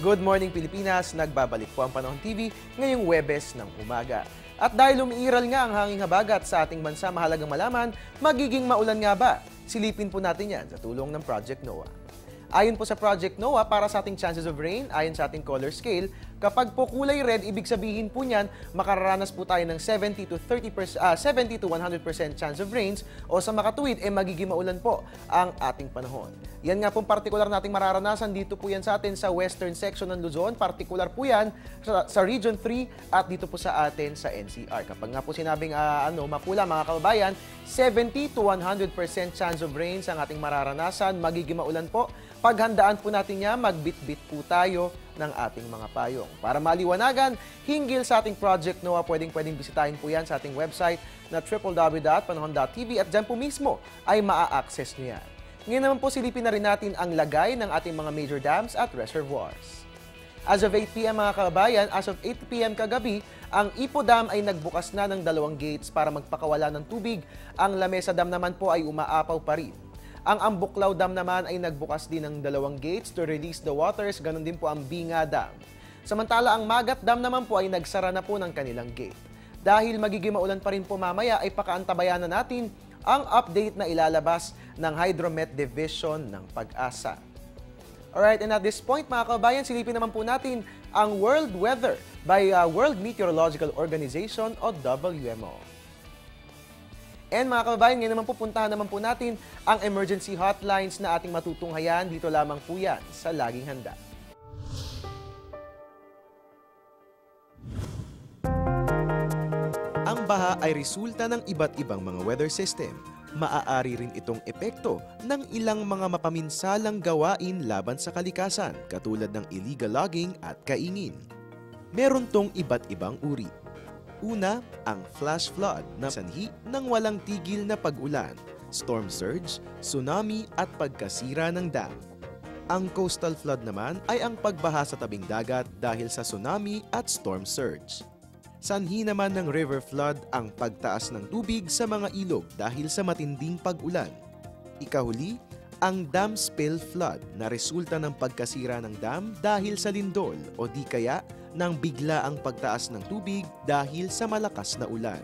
Good morning Pilipinas, nagbabalik po ang Panahon TV ngayong Huwebes ng umaga. At dahil umiiral nga ang hanging habagat sa ating bansa, mahalagang malaman, magiging maulan nga ba? Silipin po natin yan sa tulong ng Project NOAA. Ayon po sa Project NOAA, para sa ating chances of rain, ayon sa ating color scale, kapag po kulay red, ibig sabihin po niyan, makararanas po tayo ng 70 to 100% chance of rains, o sa makatuwid, magiging maulan po ang ating panahon. Yan nga pong partikular nating mararanasan dito po yan sa atin sa western section ng Luzon, partikular po yan sa Region 3 at dito po sa atin sa NCR. Kapag nga po sinabing mapula mga kababayan, 70 to 100% chance of rains ang ating mararanasan, magiging maulan po. Paghandaan po natin niya, magbitbit po tayo ng ating mga payong. Para maliwanagan, hinggil sa ating Project NOAA, pwedeng bisitahin po yan sa ating website na www.panahon.tv at dyan po mismo ay maa-access nyo yan. Ngayon naman po silipin na rin natin ang lagay ng ating mga major dams at reservoirs. As of 8 p.m. mga kababayan, as of 8 p.m. kagabi, ang Ipo Dam ay nagbukas na ng 2 gates para magpakawala ng tubig. Ang Lamesa Dam naman po ay umaapaw pa rin. Ang Ambuklaw Dam naman ay nagbukas din ng 2 gates to release the waters, ganun din po ang Binga Dam. Samantala ang Magat Dam naman po ay nagsara na po ng kanilang gate. Dahil magiging maulan pa rin po mamaya ay pakaantabayan na natin ang update na ilalabas ng Hydromet Division ng Pag-asa. Alright, and at this point mga kababayan, silipin naman po natin ang world weather by World Meteorological Organization o WMO. And mga kababayan, ngayon naman pupuntahan naman po natin ang emergency hotlines na ating matutunghayan. Dito lamang po yan sa Laging Handa. Ang baha ay resulta ng iba't ibang mga weather system. Maaari rin itong epekto ng ilang mga mapaminsalang gawain laban sa kalikasan katulad ng illegal logging at kaingin. Meron tong iba't ibang uri. Una, ang flash flood na sanhi ng walang tigil na pag-ulan, storm surge, tsunami at pagkasira ng dam. Ang coastal flood naman ay ang pagbaha sa tabing dagat dahil sa tsunami at storm surge. Sanhi naman ng river flood ang pagtaas ng tubig sa mga ilog dahil sa matinding pag-ulan. Ikahuli, ang dam spill flood na resulta ng pagkasira ng dam dahil sa lindol o di kaya ng bigla ang pagtaas ng tubig dahil sa malakas na ulan.